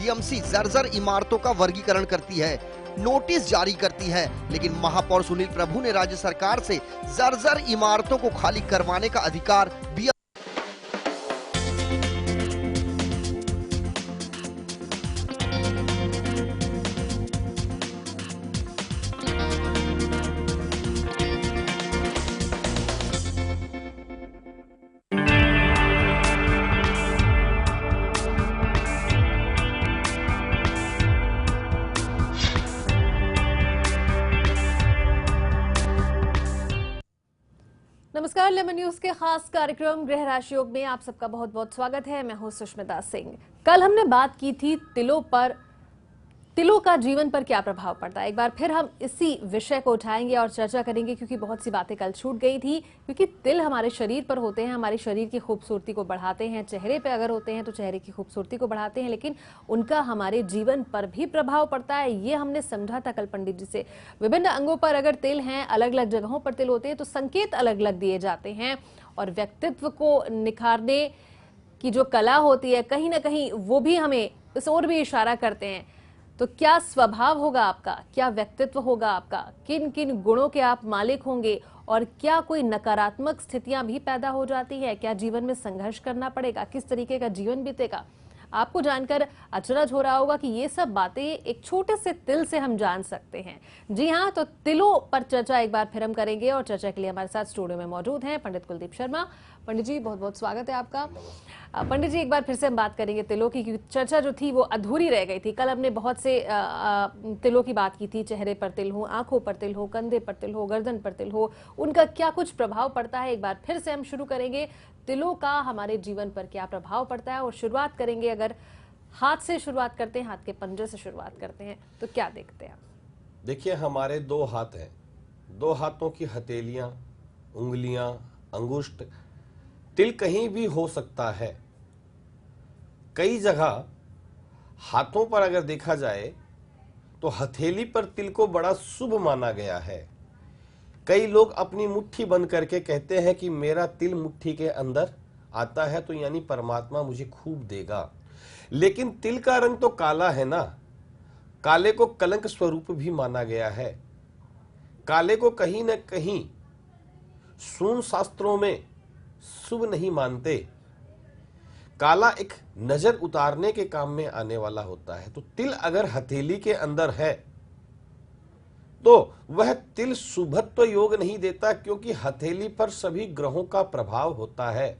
BMC जर्जर इमारतों का वर्गीकरण करती है, नोटिस जारी करती है, लेकिन महापौर सुनील प्रभु ने राज्य सरकार से जर्जर इमारतों को खाली करवाने का अधिकार नमस्कार, लेमन न्यूज के खास कार्यक्रम गृह राशि योग में आप सबका बहुत बहुत स्वागत है। मैं हूं सुष्मिता सिंह। कल हमने बात की थी तिलों का जीवन पर क्या प्रभाव पड़ता है। एक बार फिर हम इसी विषय को उठाएंगे और चर्चा करेंगे, क्योंकि बहुत सी बातें कल छूट गई थी। क्योंकि तिल हमारे शरीर पर होते हैं, हमारे शरीर की खूबसूरती को बढ़ाते हैं। चेहरे पे अगर होते हैं तो चेहरे की खूबसूरती को बढ़ाते हैं, लेकिन उनका हमारे जीवन पर भी प्रभाव पड़ता है। ये हमने समझा था कल पंडित जी से। विभिन्न अंगों पर अगर तिल हैं, अलग अलग जगहों पर तिल होते हैं, तो संकेत अलग अलग दिए जाते हैं और व्यक्तित्व को निखारने की जो कला होती है, कहीं ना कहीं वो भी हमें इस ओर भी इशारा करते हैं। तो क्या स्वभाव होगा आपका, क्या व्यक्तित्व होगा आपका, किन किन गुणों के आप मालिक होंगे, और क्या कोई नकारात्मक स्थितियां भी पैदा हो जाती है, क्या जीवन में संघर्ष करना पड़ेगा, किस तरीके का जीवन बीतेगा, आपको जानकर अचरज हो रहा होगा कि ये सब बातें एक छोटे से तिल से हम जान सकते हैं। जी हाँ, तो तिलों पर चर्चा एक बार फिर हम करेंगे और चर्चा के लिए हमारे साथ स्टूडियो में मौजूद हैं पंडित कुलदीप शर्मा। पंडित जी, बहुत बहुत स्वागत है आपका। पंडित जी, एक बार फिर से हम बात करेंगे तिलों की, क्योंकि चर्चा जो थी वो अधूरी रह गई थी। कल हमने बहुत से तिलों की बात की थी। चेहरे पर तिल हो, आंखों पर तिल हो, कंधे पर तिल हो, गर्दन पर तिल हो, उनका क्या कुछ प्रभाव पड़ता है। एक बार फिर से हम शुरू करेंगे, तिलों का हमारे जीवन पर क्या प्रभाव पड़ता है। और शुरुआत करेंगे, अगर हाथ से शुरुआत करते हैं, हाथ के पंजे से शुरुआत करते हैं, तो क्या देखते हैं? देखिए, हमारे दो हाथ हैं, दो हाथों की हथेलियां, उंगलियां, अंगुष्ठ, तिल कहीं भी हो सकता है। कई जगह हाथों पर अगर देखा जाए तो हथेली पर तिल को बड़ा शुभ माना गया है। कई लोग अपनी मुट्ठी बंद करके कहते हैं कि मेरा तिल मुट्ठी के अंदर आता है तो यानी परमात्मा मुझे खूब देगा। लेकिन तिल का रंग तो काला है ना, काले को कलंक स्वरूप भी माना गया है। काले को कहीं न कहीं सून शास्त्रों में शुभ नहीं मानते। काला एक नजर उतारने के काम में आने वाला होता है। तो तिल अगर हथेली के अंदर है तो वह तिल शुभत्व योग नहीं देता, क्योंकि हथेली पर सभी ग्रहों का प्रभाव होता है।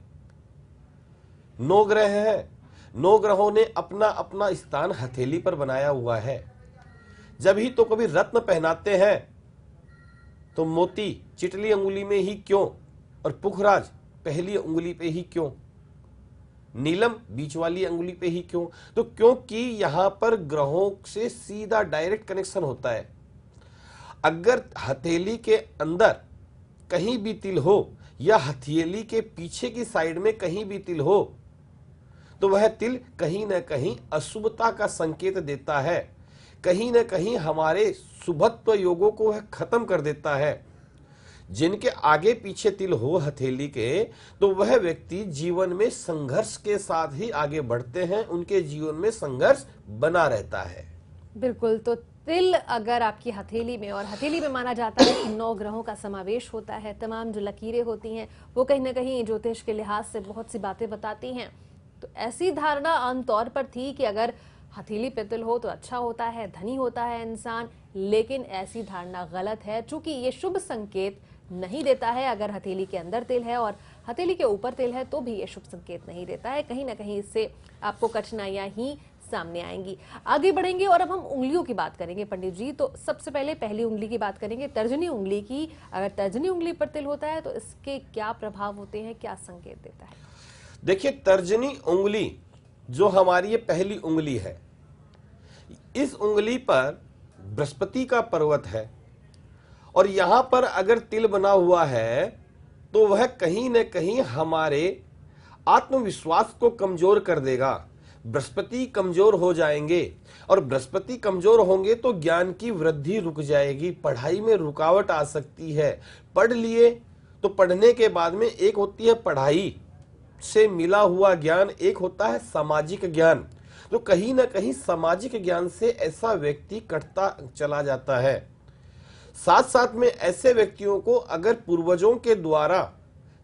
9 ग्रह हैं, 9 ग्रहों ने अपना अपना स्थान हथेली पर बनाया हुआ है। जब ही तो कभी रत्न पहनाते हैं तो मोती चिटली अंगुली में ही क्यों, और पुखराज पहली उंगली पे ही क्यों, नीलम बीच वाली अंगुली पे ही क्यों? तो क्योंकि यहां पर ग्रहों से सीधा डायरेक्ट कनेक्शन होता है। अगर हथेली के अंदर कहीं भी तिल हो या हथेली के पीछे की साइड में कहीं भी तिल हो तो वह तिल कहीं ना कहीं अशुभता का संकेत देता है, कहीं ना कहीं हमारे शुभत्व योगों को वह खत्म कर देता है। जिनके आगे पीछे तिल हो हथेली के, तो वह व्यक्ति जीवन में संघर्ष के साथ ही आगे बढ़ते हैं, उनके जीवन में संघर्ष बना रहता है। बिल्कुल। तो तिल अगर आपकी हथेली में, और हथेली में माना जाता है कि 9 ग्रहों का समावेश होता है, तमाम जो लकीरें होती हैं वो कहीं ना कहीं ज्योतिष के लिहाज से बहुत सी बातें बताती हैं। तो ऐसी धारणा आमतौर पर थी कि अगर हथेली पे तिल हो तो अच्छा होता है, धनी होता है इंसान, लेकिन ऐसी धारणा गलत है, चूंकि ये शुभ संकेत नहीं देता है। अगर हथेली के अंदर तिल है और हथेली के ऊपर तिल है तो भी ये शुभ संकेत नहीं देता है। कहीं ना कहीं इससे आपको कठिनाइयां ही सामने आएंगी। आगे बढ़ेंगे और अब हम उंगलियों की बात करेंगे पंडित जी। तो सबसे पहले पहली उंगली की बात करेंगे, तर्जनी उंगली की। अगर तर्जनी उंगली पर तिल होता है तो इसके क्या प्रभाव होते हैं, क्या संकेत देता है? देखिए, तर्जनी उंगली जो हमारी ये पहली उंगली है, इस उंगली पर बृहस्पति का पर्वत है, और यहां पर अगर तिल बना हुआ है तो वह कहीं न कहीं हमारे आत्मविश्वास को कमजोर कर देगा। बृहस्पति कमजोर हो जाएंगे, और बृहस्पति कमजोर होंगे तो ज्ञान की वृद्धि रुक जाएगी, पढ़ाई में रुकावट आ सकती है। पढ़ लिए तो पढ़ने के बाद में एक होती है पढ़ाई से मिला हुआ ज्ञान, एक होता है सामाजिक ज्ञान। तो कहीं ना कहीं सामाजिक ज्ञान से ऐसा व्यक्ति कटता चला जाता है। साथ साथ में ऐसे व्यक्तियों को अगर पूर्वजों के द्वारा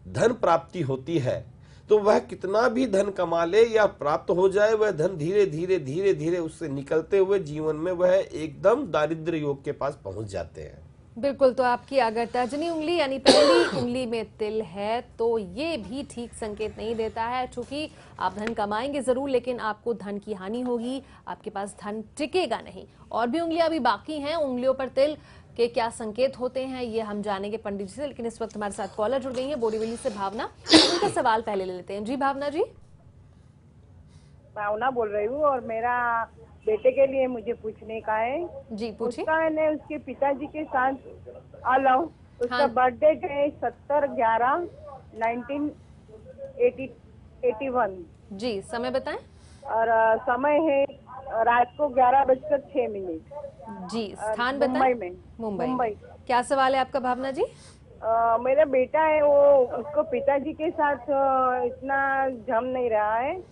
धन प्राप्ति होती है तो वह कितना भी धन कमा ले या प्राप्त हो जाए, वह धन धीरे धीरे धीरे धीरे उससे निकलते हुए जीवन में वह एकदम दारिद्र्य योग के पास पहुंच जाते हैं। बिल्कुल। तो आपकी अगर तर्जनी उंगली यानी पहली उंगली में तिल है तो ये भी ठीक संकेत नहीं देता है, क्योंकि आप धन कमाएंगे जरूर लेकिन आपको धन की हानि होगी, आपके पास धन टिकेगा नहीं। और भी उंगलियां अभी बाकी हैं, उंगलियों पर तिल के क्या संकेत होते हैं ये हम जानेंगे पंडित जी से, लेकिन इस वक्त हमारे साथ कॉलर जुड़ गई है बोरीवली से भावना। उनका सवाल पहले ले लेते हैं। जी भावना जी। भावना बोल रही हूँ और मेरा बेटे के लिए मुझे पूछने का है। जी पूछिए। उसका मैंने उसके पिताजी के साथ अलव उसका हाँ। बर्थडे है 17/11/1981 जी समय बताएं। और समय है रात को 11:06। जी स्थान मुंबई बताएं। में। मुंबई। क्या सवाल है आपका भावना जी? मेरा बेटा है वो उसको पिताजी के साथ इतना जम नहीं रहा है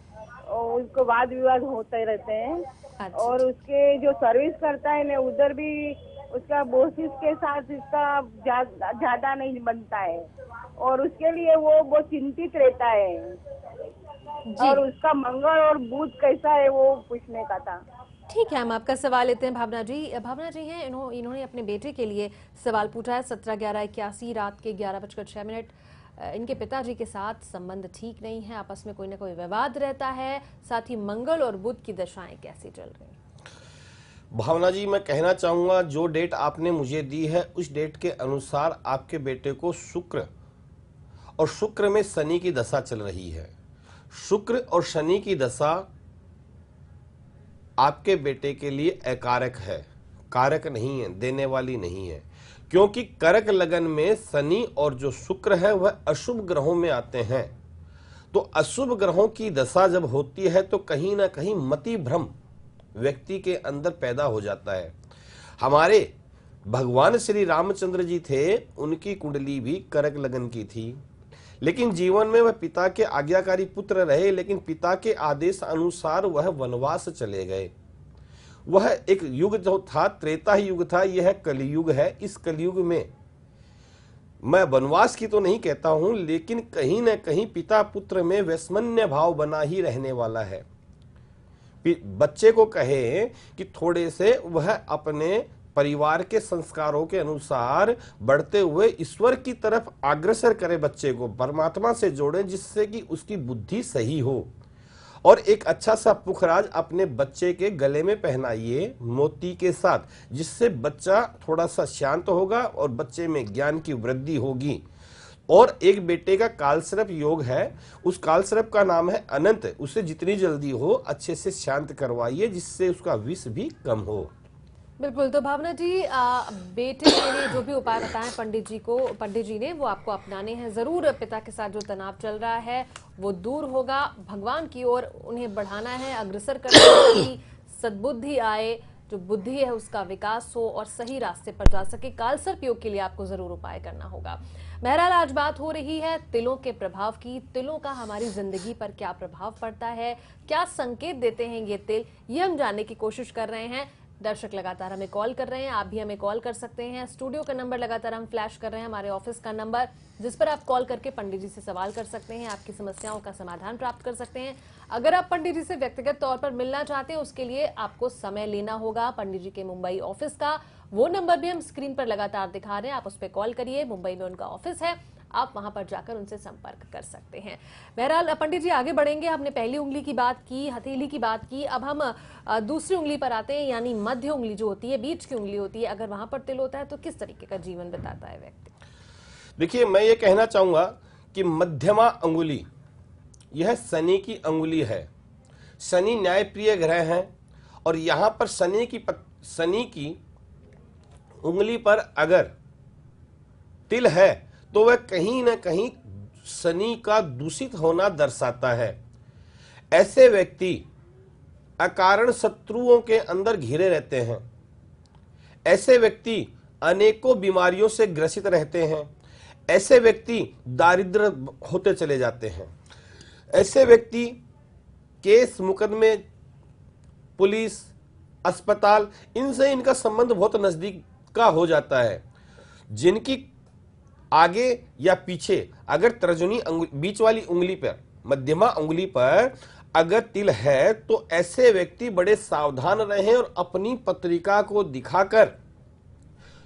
और उसको वाद विवाद होते रहते हैं। अच्छा। और उसके जो सर्विस करता है ना उधर भी उसका बॉसेस के साथ इसका ज्यादा नहीं बनता है और उसके लिए वो बहुत चिंतित रहता है। जी। और उसका मंगल और बुध कैसा है वो पूछने का था। ठीक है, हम आपका सवाल लेते हैं। भावना जी हैं, इन्होंने अपने बेटे के लिए सवाल पूछा है। 17/11/81 रात के 11:06। इनके पिताजी के साथ संबंध ठीक नहीं है, आपस में कोई ना कोई विवाद रहता है, साथ ही मंगल और बुध की दशाएं कैसी चल रही हैं? भावना जी, मैं कहना चाहूंगा जो डेट आपने मुझे दी है उस डेट के अनुसार आपके बेटे को शुक्र और शुक्र में शनि की दशा चल रही है। शुक्र और शनि की दशा आपके बेटे के लिए अकारक है, कारक नहीं है, देने वाली नहीं है, क्योंकि करक लगन में शनि और जो शुक्र है वह अशुभ ग्रहों में आते हैं। तो अशुभ ग्रहों की दशा जब होती है तो कहीं ना कहीं मति भ्रम व्यक्ति के अंदर पैदा हो जाता है। हमारे भगवान श्री रामचंद्र जी थे, उनकी कुंडली भी करक लगन की थी, लेकिन जीवन में वह पिता के आज्ञाकारी पुत्र रहे, लेकिन पिता के आदेश अनुसार वह वनवास चले गए। वह एक युग जो था त्रेता युग था, यह कलयुग है। इस कलयुग में मैं वनवास की तो नहीं कहता हूं, लेकिन कहीं न कहीं पिता पुत्र में वैषम्य भाव बना ही रहने वाला है। बच्चे को कहे कि थोड़े से वह अपने परिवार के संस्कारों के अनुसार बढ़ते हुए ईश्वर की तरफ अग्रसर करे, बच्चे को परमात्मा से जोड़े, जिससे कि उसकी बुद्धि सही हो। और एक अच्छा सा पुखराज अपने बच्चे के गले में पहनाइए मोती के साथ, जिससे बच्चा थोड़ा सा शांत होगा और बच्चे में ज्ञान की वृद्धि होगी। और एक बेटे का कालसर्प योग है, उस कालसर्प का नाम है अनंत। उसे जितनी जल्दी हो अच्छे से शांत करवाइए, जिससे उसका विष भी कम हो। बिल्कुल। तो भावना जी, बेटे के लिए जो भी उपाय बताएं पंडित जी ने वो आपको अपनाने हैं जरूर। पिता के साथ जो तनाव चल रहा है वो दूर होगा, भगवान की ओर उन्हें बढ़ाना है, अग्रसर करना है ताकि सद्बुद्धि आए, जो बुद्धि है उसका विकास हो और सही रास्ते पर जा सके। कालसर्प योग के लिए आपको जरूर उपाय करना होगा। बहरहाल आज बात हो रही है तिलों के प्रभाव की। तिलों का हमारी जिंदगी पर क्या प्रभाव पड़ता है, क्या संकेत देते हैं ये तिल, ये हम जानने की कोशिश कर रहे हैं। दर्शक लगातार हमें कॉल कर रहे हैं, आप भी हमें कॉल कर सकते हैं। स्टूडियो का नंबर लगातार हम फ्लैश कर रहे हैं, हमारे ऑफिस का नंबर, जिस पर आप कॉल करके पंडित जी से सवाल कर सकते हैं, आपकी समस्याओं का समाधान प्राप्त कर सकते हैं। अगर आप पंडित जी से व्यक्तिगत तौर पर मिलना चाहते हैं, उसके लिए आपको समय लेना होगा पंडित जी के मुंबई ऑफिस का। वो नंबर भी हम स्क्रीन पर लगातार दिखा रहे हैं, आप उस पर कॉल करिए। मुंबई में उनका ऑफिस है, आप वहां पर जाकर उनसे संपर्क कर सकते हैं। बहरहाल पंडित जी आगे बढ़ेंगे। हमने पहली उंगली की बात की, हथेली की बात की, अब हम दूसरी उंगली पर आते हैं, यानी मध्य उंगली जो होती है, बीच की उंगली होती है। अगर वहां पर तिल होता है तो किस तरीके का जीवन बिताता है व्यक्ति? देखिए, मैं ये कहना चाहूंगा कि मध्यमा अंगुली यह शनि की अंगुली है। शनि न्यायप्रिय ग्रह है और यहां पर शनि की उंगली पर अगर तिल है तो वह कहीं ना कहीं शनि का दूषित होना दर्शाता है। ऐसे व्यक्ति अकारण शत्रुओं के अंदर घिरे रहते हैं। ऐसे व्यक्ति अनेकों बीमारियों से ग्रसित रहते हैं। ऐसे व्यक्ति दारिद्र होते चले जाते हैं। ऐसे व्यक्ति केस मुकदमे पुलिस, अस्पताल, इनसे इनका संबंध बहुत नजदीक का हो जाता है। जिनकी आगे या पीछे अगर तर्जनी बीच वाली उंगली पर, मध्यमा उंगली पर अगर तिल है तो ऐसे व्यक्ति बड़े सावधान रहें और अपनी पत्रिका को दिखाकर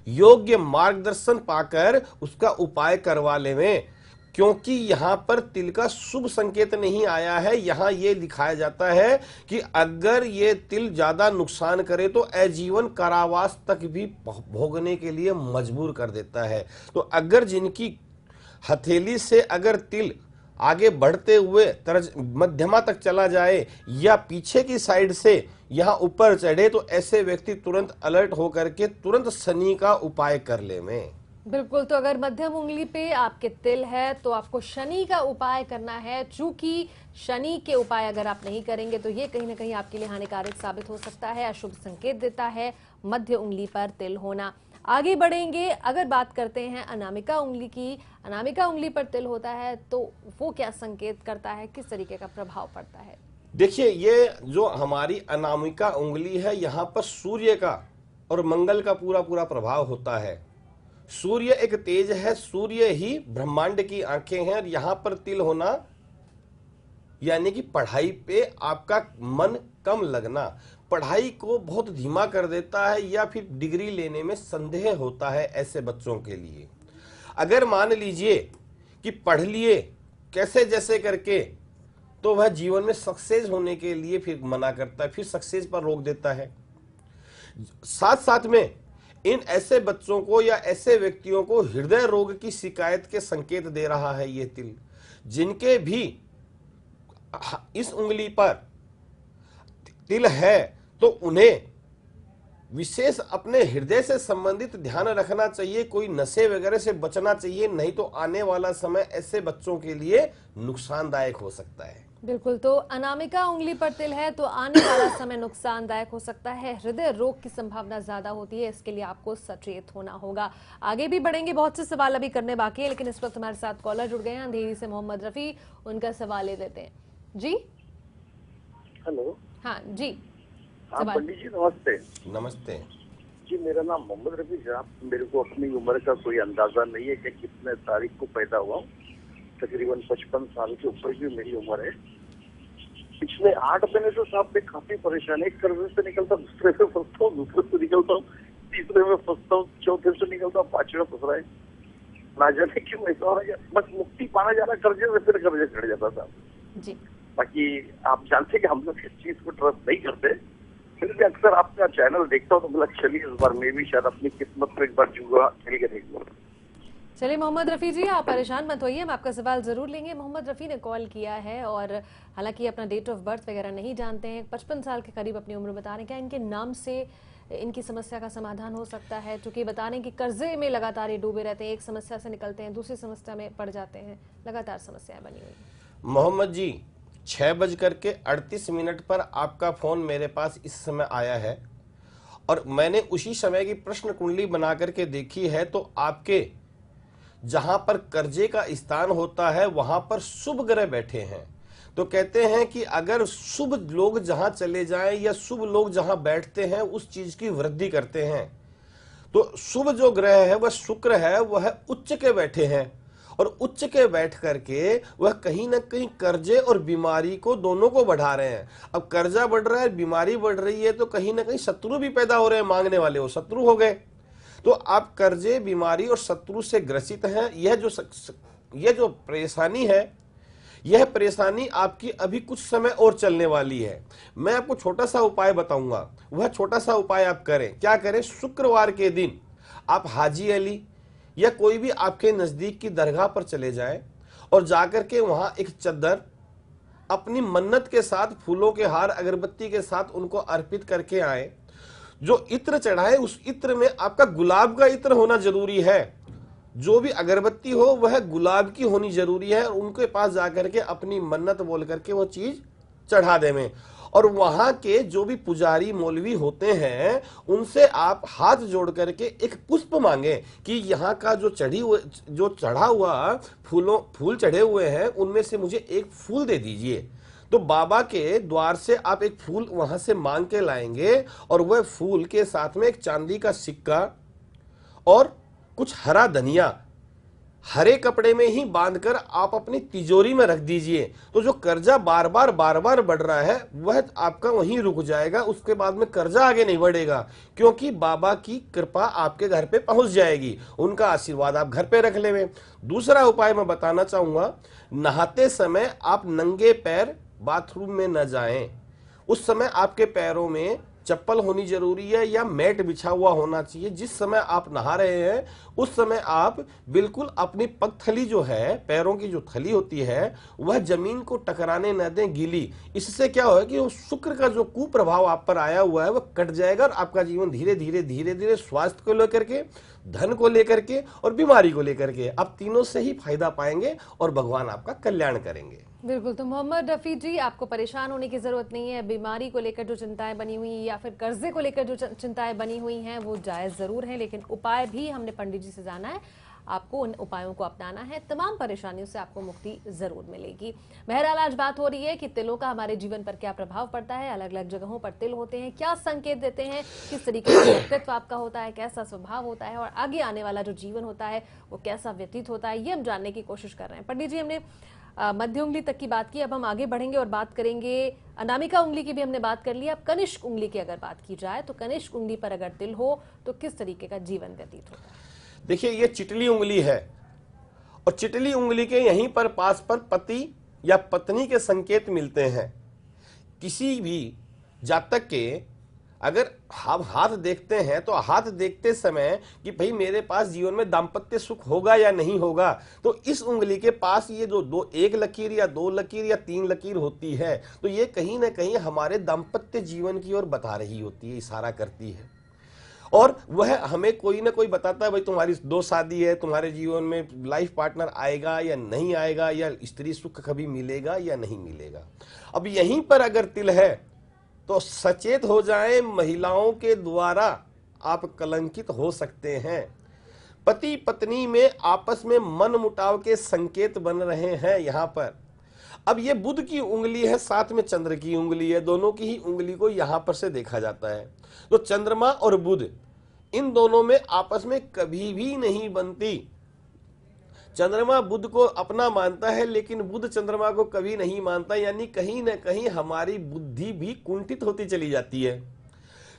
योग्य मार्गदर्शन पाकर उसका उपाय करवा लें, क्योंकि यहां पर तिल का शुभ संकेत नहीं आया है। यहां यह दिखाया जाता है कि अगर ये तिल ज्यादा नुकसान करे तो आजीवन कारावास तक भी भोगने के लिए मजबूर कर देता है। तो अगर जिनकी हथेली से अगर तिल आगे बढ़ते हुए मध्यमा तक चला जाए या पीछे की साइड से यहां ऊपर चढ़े तो ऐसे व्यक्ति तुरंत अलर्ट होकर के तुरंत शनि का उपाय कर ले में। बिल्कुल, तो अगर मध्यम उंगली पे आपके तिल है तो आपको शनि का उपाय करना है। चूंकि शनि के उपाय अगर आप नहीं करेंगे तो ये कहीं ना कहीं आपके लिए हानिकारक साबित हो सकता है, अशुभ संकेत देता है मध्य उंगली पर तिल होना। आगे बढ़ेंगे, अगर बात करते हैं अनामिका उंगली की, अनामिका उंगली पर तिल होता है तो वो क्या संकेत करता है, किस तरीके का प्रभाव पड़ता है? देखिए, ये जो हमारी अनामिका उंगली है यहाँ पर सूर्य का और मंगल का पूरा पूरा प्रभाव होता है। सूर्य एक तेज है, सूर्य ही ब्रह्मांड की आंखें हैं और यहां पर तिल होना यानी कि पढ़ाई पे आपका मन कम लगना, पढ़ाई को बहुत धीमा कर देता है या फिर डिग्री लेने में संदेह होता है ऐसे बच्चों के लिए। अगर मान लीजिए कि पढ़ लिए कैसे जैसे करके तो वह जीवन में सक्सेस होने के लिए फिर मना करता है, फिर सक्सेस पर रोक देता है। साथ साथ में इन ऐसे बच्चों को या ऐसे व्यक्तियों को हृदय रोग की शिकायत के संकेत दे रहा है ये तिल। जिनके भी इस उंगली पर तिल है तो उन्हें विशेष अपने हृदय से संबंधित ध्यान रखना चाहिए, कोई नशे वगैरह से बचना चाहिए, नहीं तो आने वाला समय ऐसे बच्चों के लिए नुकसानदायक हो सकता है। बिल्कुल, तो अनामिका उंगली पर तिल है तो आने वाला समय नुकसानदायक हो सकता है, हृदय रोग की संभावना ज्यादा होती है, इसके लिए आपको सचेत होना होगा। आगे भी बढ़ेंगे, बहुत से सवाल अभी करने बाकी है, लेकिन इस वक्त हमारे साथ कॉलर जुड़ गए हैं अंधेरी से मोहम्मद रफी, उनका सवाल ले देते हैं। जी हेलो। हाँ जी, हाँ पंडित जी नमस्ते। नमस्ते जी, मेरा नाम मोहम्मद रफी है। मेरे को अपनी उम्र का कोई अंदाजा नहीं है कि कितने तारीख को पैदा हुआ हूँ। तकरीबन 55 साल के ऊपर की मेरी उम्र है। पिछले 8 महीने से साहब मैं काफी परेशान है। एक कर्जे से निकलता दूसरे से फंसता हूँ, दूसरे से निकलता हूँ, तीसरे में फंसता हूँ, चौथे से निकलता हूँ, 5वें फंस रहा है। ना जाने क्यों ऐसा हो रहा है, बस मुक्ति पाना जा रहा कर्जे से, फिर कर्जे चढ़ जाता था जी। बाकी आप जानते कि हम लोग इस चीज को ट्रस्ट नहीं करते, फिर भी अक्सर आपका चैनल देखता हूँ तो बोला चलिए इस बार मैं भी शायद अपनी किस्मत पर एक बार जुआ खेल के देखूंगा। चलिए मोहम्मद रफ़ी जी, आप परेशान मत होइए, हम आपका सवाल ज़रूर लेंगे। मोहम्मद रफ़ी ने कॉल किया है और हालांकि अपना डेट ऑफ बर्थ वगैरह नहीं जानते हैं, 55 साल के करीब अपनी उम्र बता रहे हैं। क्या इनके नाम से इनकी समस्या का समाधान हो सकता है? क्योंकि बता रहे हैं कि कर्जे में लगातार ये डूबे रहते हैं, एक समस्या से निकलते हैं दूसरी समस्या में पड़ जाते हैं, लगातार समस्याएं बनी हुई। मोहम्मद जी, 6:38 पर आपका फोन मेरे पास इस समय आया है और मैंने उसी समय की प्रश्न कुंडली बना करके देखी है, तो आपके जहां पर कर्जे का स्थान होता है वहां पर शुभ ग्रह बैठे हैं। तो कहते हैं कि अगर शुभ लोग जहां चले जाएं या शुभ लोग जहां बैठते हैं उस चीज की वृद्धि करते हैं। तो शुभ जो ग्रह है वह शुक्र है, वह उच्च के बैठे हैं और उच्च के बैठ करके वह कहीं ना कहीं कर्जे और बीमारी को दोनों को बढ़ा रहे हैं। अब कर्जा बढ़ रहा है, बीमारी बढ़ रही है, तो कहीं ना कहीं शत्रु भी पैदा हो रहे हैं, मांगने वाले वो शत्रु हो गए। तो आप कर्जे, बीमारी और शत्रु से ग्रसित हैं। यह जो परेशानी है, यह परेशानी आपकी अभी कुछ समय और चलने वाली है। मैं आपको छोटा सा उपाय बताऊंगा, वह छोटा सा उपाय आप करें। क्या करें? शुक्रवार के दिन आप हाजी अली या कोई भी आपके नजदीक की दरगाह पर चले जाएं और जाकर के वहां एक चद्दर अपनी मन्नत के साथ, फूलों के हार, अगरबत्ती के साथ उनको अर्पित करके आए। जो इत्र चढ़ाए उस इत्र में आपका गुलाब का इत्र होना जरूरी है। जो भी अगरबत्ती हो वह गुलाब की होनी जरूरी है और उनके पास जाकर के अपनी मन्नत बोल करके वो चीज चढ़ा देवें। और वहां के जो भी पुजारी मौलवी होते हैं उनसे आप हाथ जोड़ करके एक पुष्प मांगे कि यहाँ का जो चढ़ा हुआ फूल चढ़े हुए हैं उनमें से मुझे एक फूल दे दीजिए। तो बाबा के द्वार से आप एक फूल वहां से मांग के लाएंगे और वह फूल के साथ में एक चांदी का सिक्का और कुछ हरा धनिया हरे कपड़े में ही बांधकर आप अपनी तिजोरी में रख दीजिए। तो जो कर्जा बार बार बढ़ रहा है वह आपका वहीं रुक जाएगा, उसके बाद में कर्जा आगे नहीं बढ़ेगा, क्योंकि बाबा की कृपा आपके घर पे पहुंच जाएगी, उनका आशीर्वाद आप घर पे रख लेंगे। दूसरा उपाय मैं बताना चाहूंगा, नहाते समय आप नंगे पैर बाथरूम में न जाएं। उस समय आपके पैरों में चप्पल होनी जरूरी है या मैट बिछा हुआ होना चाहिए। जिस समय आप नहा रहे हैं उस समय आप बिल्कुल अपनी पगथली जो है, पैरों की जो थली होती है, वह जमीन को टकराने न दें गीली। इससे क्या होगा कि वो शुक्र का जो कुप्रभाव आप पर आया हुआ है वह कट जाएगा और आपका जीवन धीरे धीरे स्वास्थ्य को लेकर के, धन को लेकर के और बीमारी को लेकर के आप तीनों से ही फायदा पाएंगे और भगवान आपका कल्याण करेंगे। बिल्कुल। तो मोहम्मद रफी जी, आपको परेशान होने की जरूरत नहीं है। बीमारी को लेकर जो चिंताएं बनी हुई या फिर कर्जे को लेकर जो चिंताएं बनी हुई हैं वो जायज जरूर हैं, लेकिन उपाय भी हमने पंडित जी से जाना है। आपको उन उपायों को अपनाना है, तमाम परेशानियों से आपको मुक्ति जरूर मिलेगी। बहरहाल आज बात हो रही है कि तिलों का हमारे जीवन पर क्या प्रभाव पड़ता है, अलग अलग जगहों पर तिल होते हैं, क्या संकेत देते हैं, किस तरीके का व्यक्तित्व आपका होता है, कैसा स्वभाव होता है और आगे आने वाला जो जीवन होता है वो कैसा व्यतीत होता है, ये हम जानने की कोशिश कर रहे हैं। पंडित जी, हमने मध्य उंगली तक की बात की, अब हम आगे बढ़ेंगे और बात करेंगे अनामिका उंगली की भी हमने बात कर ली। अब कनिष्क उंगली की अगर बात की जाए तो कनिष्क उंगली पर अगर तिल हो तो किस तरीके का जीवन व्यतीत होता है? देखिए, ये चिटली उंगली है और चिटली उंगली के यहीं पर पास पर पति या पत्नी के संकेत मिलते हैं। किसी भी जातक के अगर हम हाथ देखते हैं तो हाथ देखते समय कि भाई मेरे पास जीवन में दाम्पत्य सुख होगा या नहीं होगा, तो इस उंगली के पास ये जो एक लकीर या दो लकीर या तीन लकीर होती है तो ये कहीं ना कहीं हमारे दाम्पत्य जीवन की ओर बता रही होती है, इशारा करती है। और वह हमें कोई ना कोई बताता है भाई तुम्हारी दो शादी है, तुम्हारे जीवन में लाइफ पार्टनर आएगा या नहीं आएगा, या स्त्री सुख कभी मिलेगा या नहीं मिलेगा। अब यहीं पर अगर तिल है तो सचेत हो जाएं, महिलाओं के द्वारा आप कलंकित हो सकते हैं। पति पत्नी में आपस में मन मुटाव के संकेत बन रहे हैं यहां पर। अब ये बुध की उंगली है, साथ में चंद्र की उंगली है, दोनों की ही उंगली को यहां पर से देखा जाता है। तो चंद्रमा और बुध इन दोनों में आपस में कभी भी नहीं बनती। चंद्रमा बुध को अपना मानता है लेकिन बुध चंद्रमा को कभी नहीं मानता, यानी कहीं ना कहीं हमारी बुद्धि भी कुंठित होती चली जाती है।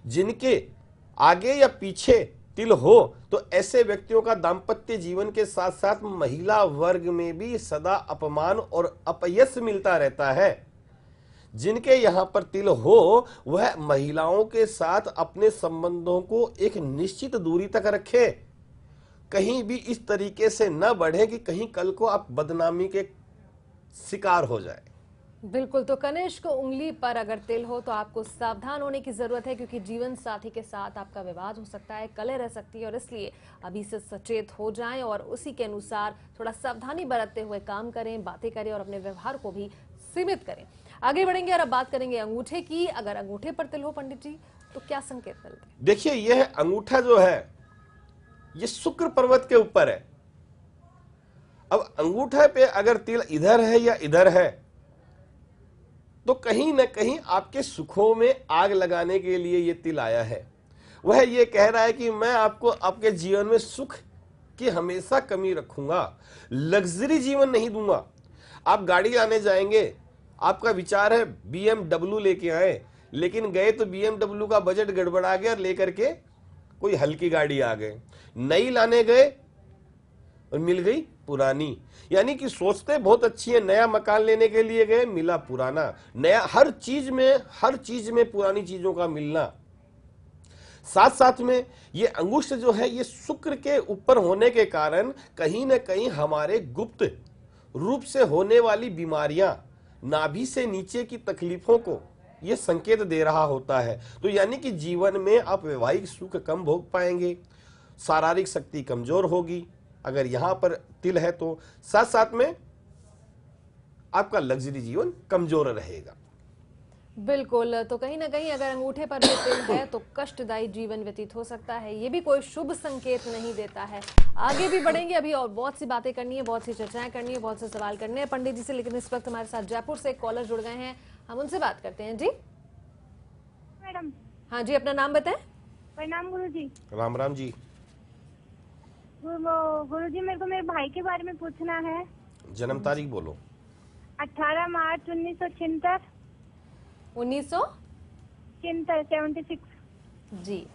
जिनके आगे या पीछे तिल हो तो ऐसे व्यक्तियों का दाम्पत्य जीवन के साथ साथ महिला वर्ग में भी सदा अपमान और अपयश मिलता रहता है। जिनके यहां पर तिल हो वह महिलाओं के साथ अपने संबंधों को एक निश्चित दूरी तक रखे, कहीं भी इस तरीके से न बढ़े कि कहीं कल को आप बदनामी के शिकार हो जाए। बिल्कुल। तो कनिष्क उंगली पर अगर तिल हो तो आपको सावधान होने की जरूरत है, क्योंकि जीवन साथी के साथ आपका विवाद हो सकता है, कलह रह सकती है, और इसलिए अभी से सचेत हो जाएं और उसी के अनुसार थोड़ा सावधानी बरतते हुए काम करें, बातें करें और अपने व्यवहार को भी सीमित करें। आगे बढ़ेंगे और अब बात करेंगे अंगूठे की। अगर अंगूठे पर तिल हो पंडित जी तो क्या संकेत मिलते हैं? देखिए, यह अंगूठा जो है ये शुक्र पर्वत के ऊपर है। अब अंगूठे पे अगर तिल इधर है या इधर है तो कहीं ना कहीं आपके सुखों में आग लगाने के लिए ये तिल आया है। वह ये कह रहा है कि मैं आपको आपके जीवन में सुख की हमेशा कमी रखूंगा, लग्जरी जीवन नहीं दूंगा। आप गाड़ी लाने जाएंगे, आपका विचार है BMW लेके आए, लेकिन गए तो BMW का बजट गड़बड़ा गया और लेकर के कोई हल्की गाड़ी आ गए। नई लाने गए और मिल गई पुरानी, यानी कि सोचते बहुत अच्छी है, नया मकान लेने के लिए गए मिला पुराना। नया हर चीज में पुरानी चीजों का मिलना। साथ साथ में ये अंगुष्ठ जो है ये शुक्र के ऊपर होने के कारण कहीं ना कहीं हमारे गुप्त रूप से होने वाली बीमारियां, नाभि से नीचे की तकलीफों को ये संकेत दे रहा होता है। तो यानी कि जीवन में आप वैवाहिक सुख कम भोग पाएंगे, शारीरिक शक्ति कमजोर होगी अगर यहां पर तिल है तो, साथ साथ में आपका लग्जरी जीवन कमजोर रहेगा। बिल्कुल, तो कहीं ना कहीं अगर अंगूठे पर भी तिल है तो कष्टदायी जीवन व्यतीत हो सकता है, ये भी कोई शुभ संकेत नहीं देता है। आगे भी बढ़ेंगे, अभी और बहुत सी बातें करनी है, बहुत सी चर्चाएं करनी है, बहुत से सवाल करने हैं पंडित जी से, लेकिन इस वक्त हमारे साथ जयपुर से एक कॉलर जुड़ गए हैं, हम उनसे बात करते हैं। जी मैडम। हाँ जी, अपना नाम बताएं। प्रणाम गुरु जी। राम राम जी। गुरु जी, मेरे को मेरे भाई के बारे में पूछना है। जन्म तारीख बोलो। 18 मार्च 1976। 1976। जी,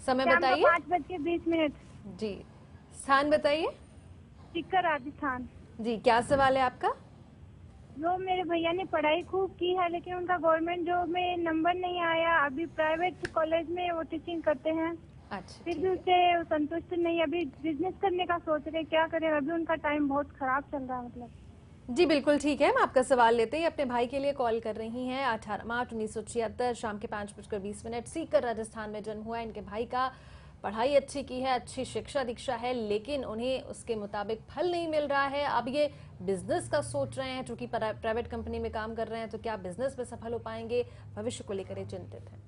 समय बताइए। 5:20। जी, स्थान बताइए। सीकर, राजस्थान। जी, क्या सवाल है आपका? जो मेरे भैया ने पढ़ाई खूब की है, लेकिन उनका गवर्नमेंट जॉब में नंबर नहीं आया। अभी प्राइवेट कॉलेज में वो टीचिंग करते हैं। अच्छा, फिर भी उससे संतुष्ट नहीं। अभी बिजनेस करने का सोच रहे, क्या करें? अभी उनका टाइम बहुत खराब चल रहा है। मतलब जी बिल्कुल ठीक है, हम आपका सवाल लेते हैं। अपने भाई के लिए कॉल कर रही हैं। 18 मार्च 1976 शाम के 5:20, सीकर राजस्थान में जन्म हुआ है इनके भाई का। पढ़ाई अच्छी की है, अच्छी शिक्षा दीक्षा है, लेकिन उन्हें उसके मुताबिक फल नहीं मिल रहा है। अब ये बिजनेस का सोच रहे हैं, चूंकि प्राइवेट कंपनी में काम कर रहे हैं, तो क्या बिजनेस में सफल हो पाएंगे, भविष्य को लेकर चिंतित है।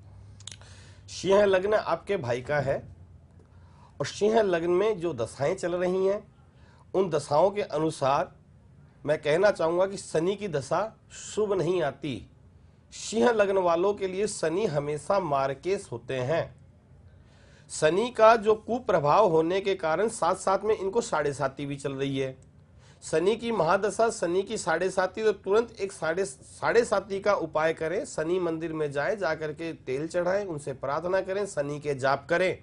सिंह लग्न आपके भाई का है और सिंह लग्न में जो दशाएं चल रही हैं, उन दशाओं के अनुसार मैं कहना चाहूंगा कि शनि की दशा शुभ नहीं आती। सिंह लग्न वालों के लिए शनि हमेशा मार्केश होते हैं। शनि का जो कुप्रभाव होने के कारण साथ साथ में इनको 7.5 भी चल रही है। शनि की महादशा, शनि की 7.5, तो तुरंत एक 7.5 का उपाय करें। शनि मंदिर में जाएं, जाकर के तेल चढ़ाएं, उनसे प्रार्थना करें, शनि के जाप करें।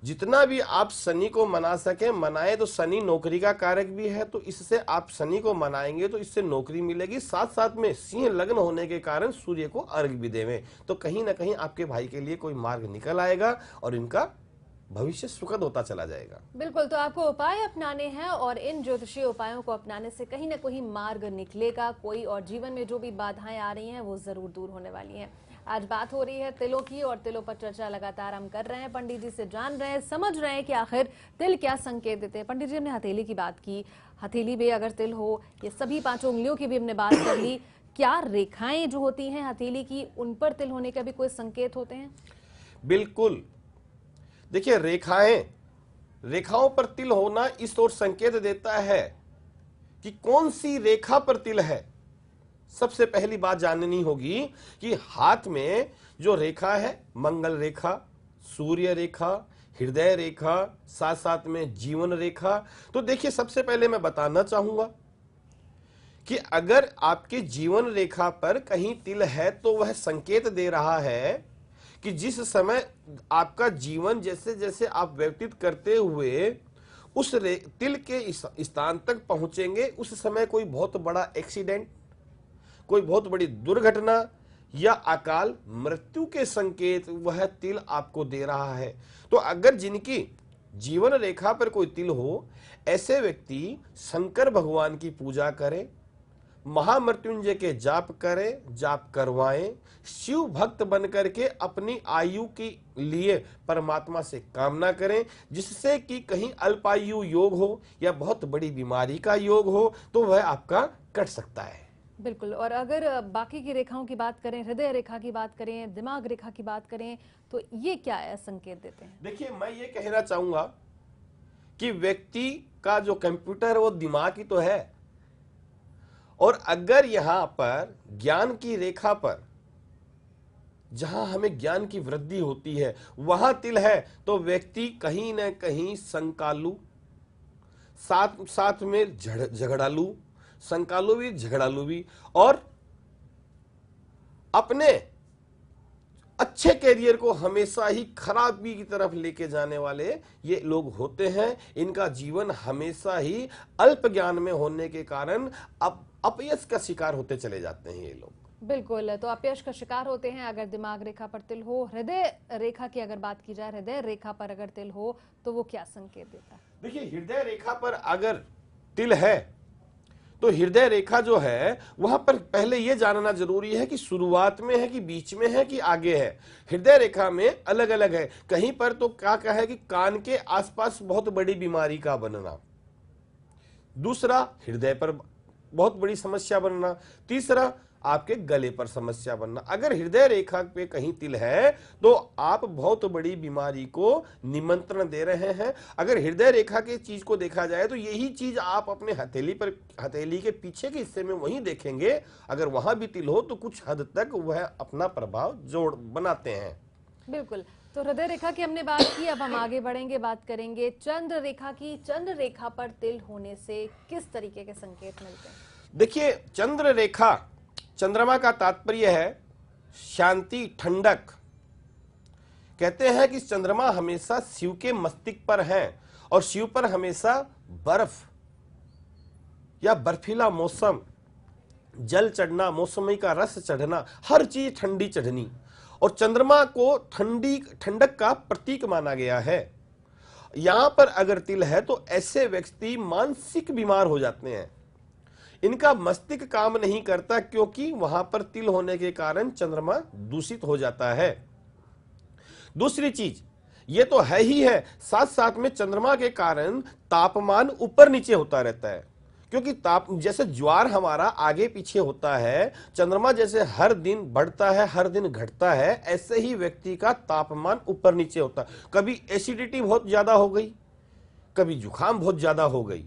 जितना भी आप शनि को मना सके मनाएं। तो शनि नौकरी का कारक भी है, तो इससे आप शनि को मनाएंगे तो इससे नौकरी मिलेगी। साथ साथ में सिंह लग्न होने के कारण सूर्य को अर्घ भी देवें, तो कहीं ना कहीं आपके भाई के लिए कोई मार्ग निकल आएगा और इनका भविष्य सुखद होता चला जाएगा। बिल्कुल, तो आपको उपाय अपनाने हैं और इन ज्योतिषीय उपायों को अपनाने से कहीं ना कहीं मार्ग निकलेगा कोई, और जीवन में जो भी बाधाएं आ रही हैं वो जरूर दूर होने वाली हैं। आज बात हो रही है तिलों की, और तिलों पर चर्चा लगातार हम कर रहे हैं। पंडित जी से जान रहे हैं, समझ रहे हैं कि आखिर तिल क्या संकेत देते हैं। पंडित जी, हमने हथेली की बात की, हथेली में अगर तिल हो, ये सभी 5 उंगलियों की भी हमने बात कर ली, क्या रेखाएं जो होती हैं हथेली की, उन पर तिल होने का भी कोई संकेत होते हैं? बिल्कुल, देखिए रेखाओं पर तिल होना इस ओर संकेत देता है कि कौन सी रेखा पर तिल है। सबसे पहली बात जाननी होगी कि हाथ में जो रेखा है, मंगल रेखा, सूर्य रेखा, हृदय रेखा, साथ साथ में जीवन रेखा। तो देखिए, सबसे पहले मैं बताना चाहूंगा कि अगर आपके जीवन रेखा पर कहीं तिल है तो वह संकेत दे रहा है कि जिस समय आपका जीवन जैसे जैसे आप व्यतीत करते हुए उस तिल के स्थान तक पहुंचेंगे, उस समय कोई बहुत बड़ा एक्सीडेंट, कोई बहुत बड़ी दुर्घटना या अकाल मृत्यु के संकेत वह तिल आपको दे रहा है। तो अगर जिनकी जीवन रेखा पर कोई तिल हो, ऐसे व्यक्ति शंकर भगवान की पूजा करें, महामृत्युंजय के जाप करें, जाप करवाएं, शिव भक्त बन करके अपनी आयु के लिए परमात्मा से कामना करें, जिससे कि कहीं अल्पायु योग हो या बहुत बड़ी बीमारी का योग हो तो वह आपका कट सकता है। बिल्कुल, और अगर बाकी की रेखाओं की बात करें, हृदय रेखा की बात करें, दिमाग रेखा की बात करें, तो ये क्या है संकेत देते हैं? देखिए, मैं ये कहना चाहूंगा कि व्यक्ति का जो कंप्यूटर है वो दिमाग ही तो है, और अगर यहां पर ज्ञान की रेखा पर, जहां हमें ज्ञान की वृद्धि होती है, वहां तिल है तो व्यक्ति कहीं ना कहीं संकालू, साथ साथ में झगड़ालू, संकालू भी झगड़ालू भी, और अपने अच्छे कैरियर को हमेशा ही खराबी की तरफ लेके जाने वाले ये लोग होते हैं। इनका जीवन हमेशा ही अल्प ज्ञान में होने के कारण अपयश का शिकार होते चले जाते हैं ये लोग। बिल्कुल, तो अपयश का शिकार होते हैं अगर दिमाग रेखा पर तिल हो। हृदय रेखा की अगर बात की जाए, हृदय रेखा पर अगर तिल हो तो वो क्या संकेत देता है? देखिए, हृदय रेखा पर अगर तिल है तो हृदय रेखा जो है वहां पर पहले यह जानना जरूरी है कि शुरुआत में है कि बीच में है कि आगे है। हृदय रेखा में अलग अलग है। कहीं पर तो क्या है कि कान के आसपास बहुत बड़ी बीमारी का बनना, दूसरा हृदय पर बहुत बड़ी समस्या बनना, तीसरा आपके गले पर समस्या बनना। अगर हृदय रेखा पे कहीं तिल है तो आप बहुत बड़ी बीमारी को निमंत्रण दे रहे हैं। अगर हृदय रेखा के चीज को देखा जाए तो यही चीज आप अपने हथेली के पीछे के हिस्से में वहीं देखेंगे। अगर वहां भी तिल हो तो कुछ हद तक वह अपना प्रभाव जोड़ बनाते हैं। बिल्कुल, तो हृदय रेखा की हमने बात की, अब हम आगे बढ़ेंगे, बात करेंगे चंद्र रेखा की। चंद्र रेखा पर तिल होने से किस तरीके के संकेत मिलते हैं? देखिए, चंद्र रेखा, चंद्रमा का तात्पर्य है शांति, ठंडक। कहते हैं कि चंद्रमा हमेशा शिव के मस्तिष्क पर है और शिव पर हमेशा बर्फ या बर्फीला मौसम, जल चढ़ना, मौसमी का रस चढ़ना, हर चीज ठंडी चढ़नी, और चंद्रमा को ठंडक का प्रतीक माना गया है। यहां पर अगर तिल है तो ऐसे व्यक्ति मानसिक बीमार हो जाते हैं। इनका मस्तिष्क काम नहीं करता क्योंकि वहां पर तिल होने के कारण चंद्रमा दूषित हो जाता है। दूसरी चीज ये तो है ही है, साथ साथ में चंद्रमा के कारण तापमान ऊपर नीचे होता रहता है। क्योंकि जैसे ज्वार हमारा आगे पीछे होता है, चंद्रमा जैसे हर दिन बढ़ता है हर दिन घटता है, ऐसे ही व्यक्ति का तापमान ऊपर नीचे होता है। कभी एसिडिटी बहुत ज्यादा हो गई, कभी जुकाम बहुत ज्यादा हो गई,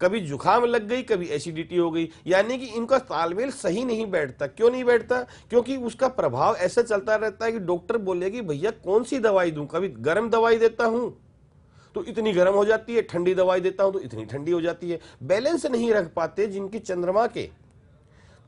कभी जुकाम लग गई, कभी एसिडिटी हो गई, यानी कि इनका तालमेल सही नहीं बैठता। क्यों नहीं बैठता? क्योंकि उसका प्रभाव ऐसे चलता रहता है कि डॉक्टर बोलेगी भैया कौन सी दवाई दूं, कभी गर्म दवाई देता हूं तो इतनी गर्म हो जाती है, ठंडी दवाई देता हूं तो इतनी ठंडी हो जाती है। बैलेंस नहीं रख पाते जिनकी चंद्रमा के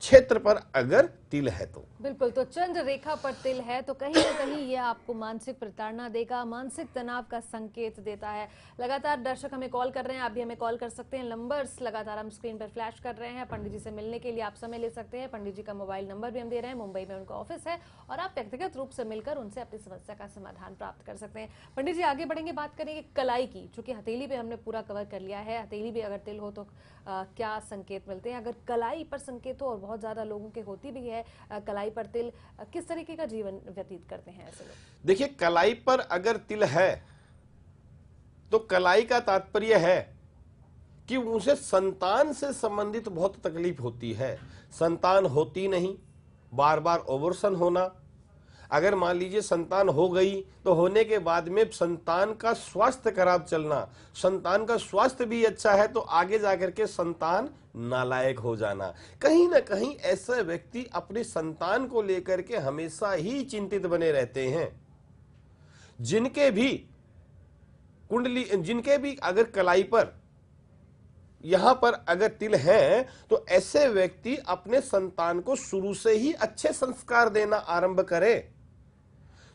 क्षेत्र पर अगर तिल है तो। बिल्कुल, तो चंद्र रेखा पर तिल है तो कहीं ना कहीं ये आपको मानसिक प्रताड़ना देगा, मानसिक तनाव का संकेत देता है। लगातार दर्शक हमें कॉल कर रहे हैं, आप भी हमें कॉल कर सकते हैं। नंबर्स लगातार हम स्क्रीन पर फ्लैश कर रहे हैं। पंडित जी से मिलने के लिए आप समय ले सकते हैं। पंडित जी का मोबाइल नंबर भी हम दे रहे हैं, मुंबई में उनका ऑफिस है और आप व्यक्तिगत रूप से मिलकर उनसे अपनी समस्या का समाधान प्राप्त कर सकते हैं। पंडित जी आगे बढ़ेंगे, बात करेंगे कलाई की। चूंकि हथेली पे हमने पूरा कवर कर लिया है, हथेली पे अगर तिल हो तो क्या संकेत मिलते हैं? अगर कलाई पर संकेत हो, और बहुत ज्यादा लोगों के होती भी है कलाई पर तिल, किस तरीके का जीवन व्यतीत करते हैं ऐसे लोग? देखिए, कलाई पर अगर तिल है तो कलाई का तात्पर्य है कि उसे संतान से संबंधित बहुत तकलीफ होती है। संतान होती नहीं, बार बार ओवरसन होना। अगर मान लीजिए संतान हो गई तो होने के बाद में संतान का स्वास्थ्य खराब चलना, संतान का स्वास्थ्य भी अच्छा है तो आगे जाकर के संतान नालायक हो जाना। कहीं ना कहीं ऐसे व्यक्ति अपने संतान को लेकर के हमेशा ही चिंतित बने रहते हैं। जिनके भी अगर कलाई पर यहां पर अगर तिल है तो ऐसे व्यक्ति अपने संतान को शुरू से ही अच्छे संस्कार देना आरंभ करें।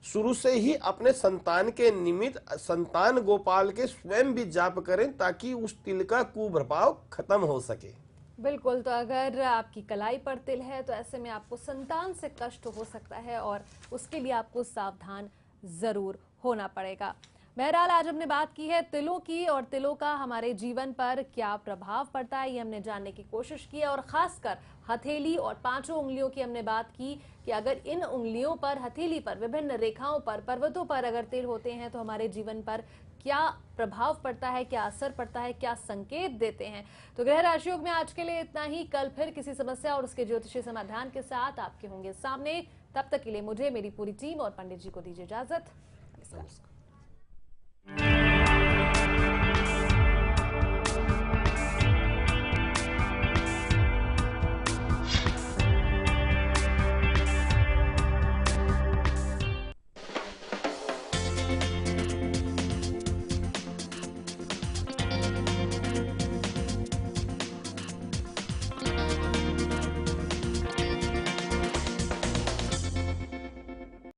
शुरू से ही अपने संतान के निमित्त संतान गोपाल के स्वयं भी जाप करें ताकि उस तिल का कुप्रभाव खत्म हो सके। बिल्कुल, तो अगर आपकी कलाई पर तिल है तो ऐसे में आपको संतान से कष्ट हो सकता है और उसके लिए आपको सावधान जरूर होना पड़ेगा। बहरहाल आज हमने बात की है तिलों की, और तिलों का हमारे जीवन पर क्या प्रभाव पड़ता है ये हमने जानने की कोशिश की है। और खासकर हथेली और पांचों उंगलियों की हमने बात की कि अगर इन उंगलियों पर, हथेली पर, विभिन्न रेखाओं पर, पर्वतों पर अगर तिल होते हैं तो हमारे जीवन पर क्या प्रभाव पड़ता है, क्या असर पड़ता है, क्या संकेत देते हैं। तो ग्रह राशियोग में आज के लिए इतना ही। कल फिर किसी समस्या और उसके ज्योतिषीय समाधान के साथ आपके होंगे सामने। तब तक के लिए मुझे, मेरी पूरी टीम और पंडित जी को दीजिए इजाजत। नमस्कार।